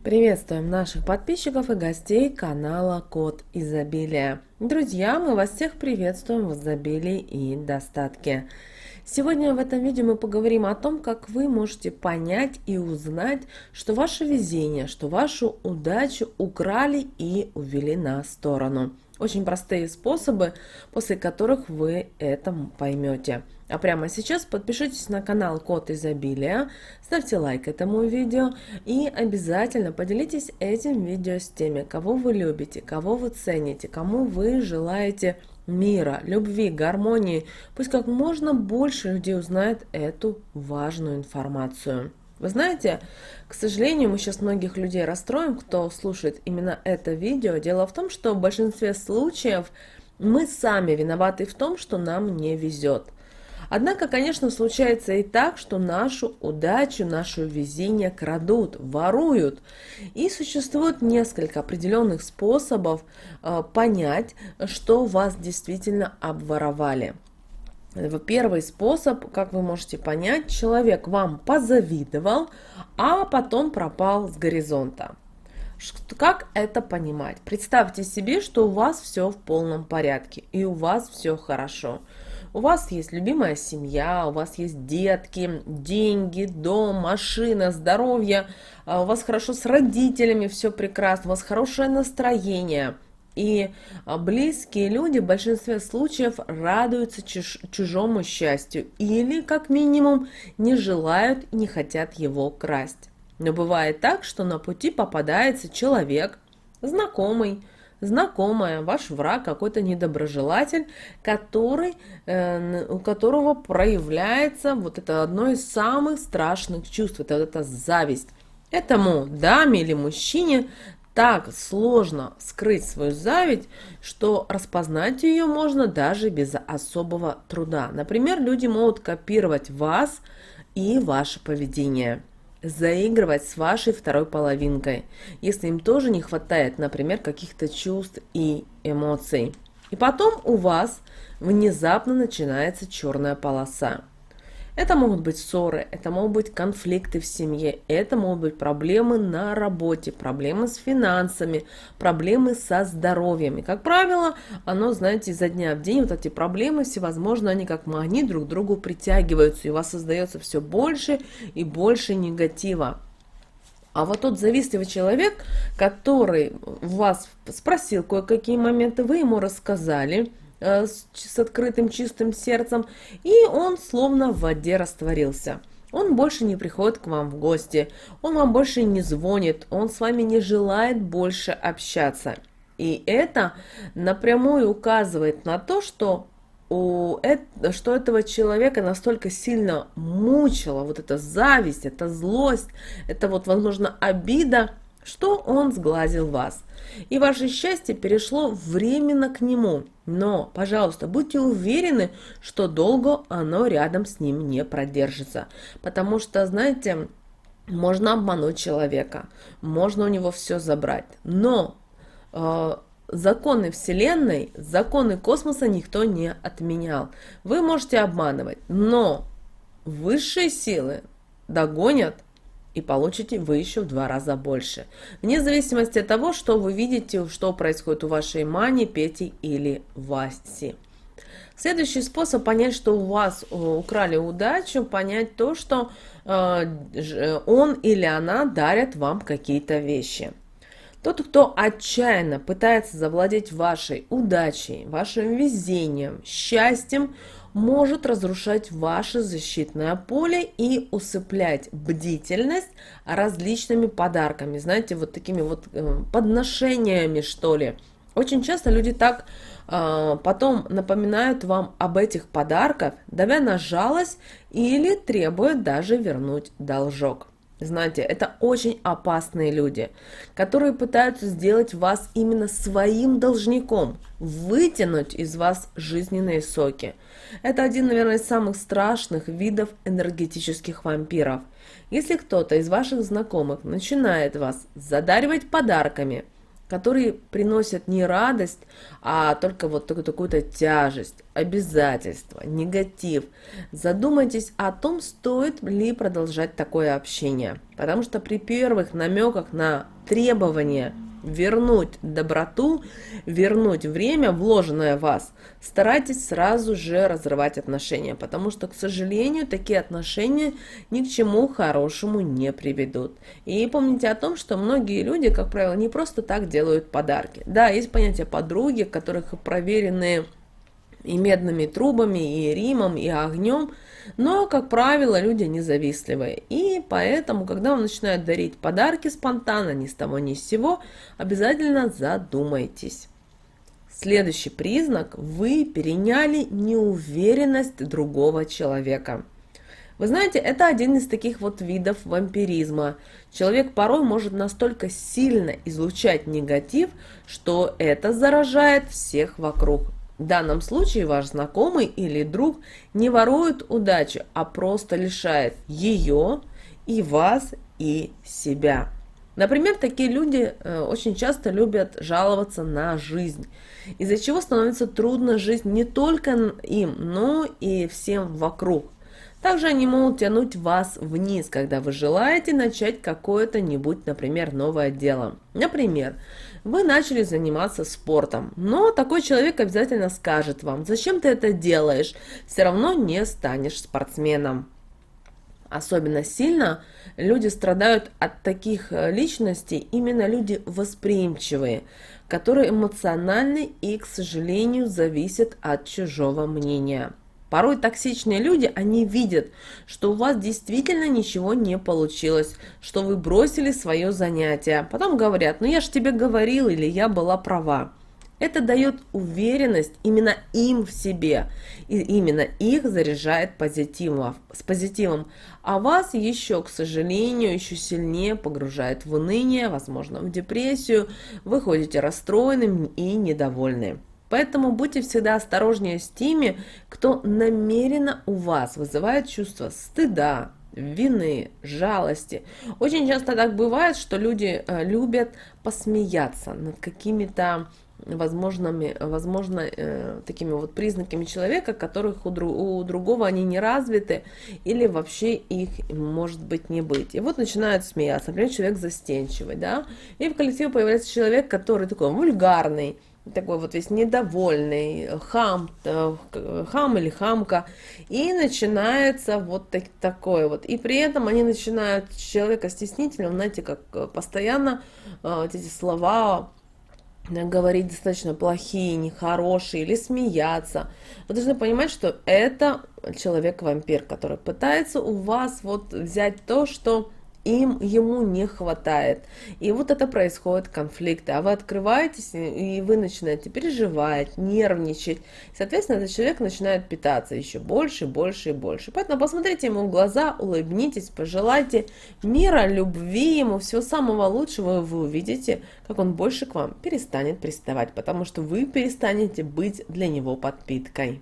Приветствуем наших подписчиков и гостей канала Код Изобилия. Друзья, мы вас всех приветствуем в изобилии и достатке. Сегодня в этом видео мы поговорим о том, как вы можете понять и узнать, что ваше везение, что вашу удачу украли и увели на сторону. Очень простые способы, после которых вы это поймете. А прямо сейчас подпишитесь на канал Код Изобилия, ставьте лайк этому видео и обязательно поделитесь этим видео с теми, кого вы любите, кого вы цените, кому вы желаете мира, любви, гармонии. Пусть как можно больше людей узнает эту важную информацию. Вы знаете, к сожалению, мы сейчас многих людей расстроим, кто слушает именно это видео. Дело в том, что в большинстве случаев мы сами виноваты в том, что нам не везет. Однако, конечно, случается и так, что нашу удачу, наше везение крадут, воруют. И существует несколько определенных способов понять, что вас действительно обворовали. Первый способ, как вы можете понять, человек вам позавидовал, а потом пропал с горизонта. Как это понимать? Представьте себе, что у вас все в полном порядке и у вас все хорошо. У вас есть любимая семья, у вас есть детки, деньги, дом, машина, здоровье, у вас хорошо с родителями, все прекрасно, у вас хорошее настроение. И близкие люди в большинстве случаев радуются чужому счастью или, как минимум, не желают и не хотят его красть. Но бывает так, что на пути попадается человек, знакомый, знакомая, ваш враг, какой-то недоброжелатель, у которого проявляется вот это одно из самых страшных чувств, это зависть. Этому даме или мужчине так сложно скрыть свою зависть, что распознать ее можно даже без особого труда. Например, люди могут копировать вас и ваше поведение, заигрывать с вашей второй половинкой, если им тоже не хватает, например, каких-то чувств и эмоций. И потом у вас внезапно начинается черная полоса. Это могут быть ссоры, это могут быть конфликты в семье, это могут быть проблемы на работе, проблемы с финансами, проблемы со здоровьем. И, как правило, оно, знаете, изо дня в день вот эти проблемы всевозможные, они как магнит друг к другу притягиваются, и у вас создается все больше и больше негатива. А вот тот завистливый человек, который вас спросил кое-какие моменты, вы ему рассказали, с открытым чистым сердцем, и он словно в воде растворился. Он больше не приходит к вам в гости, он вам больше не звонит, он с вами не желает больше общаться. И это напрямую указывает на то, что этого человека настолько сильно мучила вот эта зависть, эта злость, это вот, возможно, обида, что он сглазил вас. И ваше счастье перешло временно к нему. Но, пожалуйста, будьте уверены, что долго оно рядом с ним не продержится. Потому что, знаете, можно обмануть человека, можно у него все забрать. Но законы Вселенной, законы космоса никто не отменял. Вы можете обманывать, но высшие силы догонят, и получите вы еще в 2 раза больше. Вне зависимости от того, что вы видите, что происходит у вашей Мани, Пети или Васи. Следующий способ понять, что у вас украли удачу, понять то, что он или она дарят вам какие-то вещи. Тот, кто отчаянно пытается завладеть вашей удачей, вашим везением, счастьем, может разрушать ваше защитное поле и усыплять бдительность различными подарками, знаете, вот такими вот подношениями, что ли. Очень часто люди так потом напоминают вам об этих подарках, давя на жалость или требуют даже вернуть должок. Знаете, это очень опасные люди, которые пытаются сделать вас именно своим должником, вытянуть из вас жизненные соки. Это один, наверное, из самых страшных видов энергетических вампиров. Если кто-то из ваших знакомых начинает вас задаривать подарками которые приносят не радость, а только вот такую-то тяжесть, обязательства, негатив. Задумайтесь о том, стоит ли продолжать такое общение. Потому что при первых намеках на требование вернуть доброту, вернуть время, вложенное в вас, старайтесь сразу же разрывать отношения, потому что, к сожалению, такие отношения ни к чему хорошему не приведут. И помните о том, что многие люди, как правило, не просто так делают подарки. Да, есть понятие подруги, которых проверены и медными трубами, и Римом, и огнем, но, как правило, люди независтливые. И поэтому, когда вам начинают дарить подарки спонтанно, ни с того ни с сего, обязательно задумайтесь. Следующий признак – вы переняли неуверенность другого человека. Вы знаете, это один из таких вот видов вампиризма. Человек порой может настолько сильно излучать негатив, что это заражает всех вокруг. В данном случае ваш знакомый или друг не ворует удачу, а просто лишает ее и вас, и себя. Например, такие люди очень часто любят жаловаться на жизнь, из-за чего становится трудно жить не только им, но и всем вокруг. Также они могут тянуть вас вниз, когда вы желаете начать какое-то-нибудь, например, новое дело. Например, вы начали заниматься спортом, но такой человек обязательно скажет вам: зачем ты это делаешь, все равно не станешь спортсменом. Особенно сильно люди страдают от таких личностей, именно люди восприимчивые, которые эмоциональны и, к сожалению, зависят от чужого мнения. Порой токсичные люди, они видят, что у вас действительно ничего не получилось, что вы бросили свое занятие. Потом говорят: ну я же тебе говорил, или я была права. Это дает уверенность именно им в себе, и именно их заряжает с позитивом, а вас еще, к сожалению, еще сильнее погружает в уныние, возможно, в депрессию, вы ходите расстроенным и недовольны. Поэтому будьте всегда осторожнее с теми, кто намеренно у вас вызывает чувство стыда, вины, жалости. Очень часто так бывает, что люди любят посмеяться над какими-то возможно, такими вот признаками человека, которых у другого они не развиты, или вообще их может быть не быть. И вот начинают смеяться. Например, человек застенчивый, да, и в коллективе появляется человек, который такой вульгарный, такой вот весь недовольный, хам или хамка, и начинается вот такое вот. И при этом они начинают человека стеснительным, знаете, как постоянно вот эти слова говорить достаточно плохие, нехорошие, или смеяться. Вы должны понимать, что это человек-вампир, который пытается у вас вот взять то, что ему не хватает. И вот это происходит конфликты. А вы открываетесь, и вы начинаете переживать, нервничать. Соответственно, этот человек начинает питаться еще больше, больше и больше. Поэтому посмотрите ему в глаза, улыбнитесь, пожелайте мира, любви ему, всего самого лучшего, и вы увидите, как он больше к вам перестанет приставать, потому что вы перестанете быть для него подпиткой.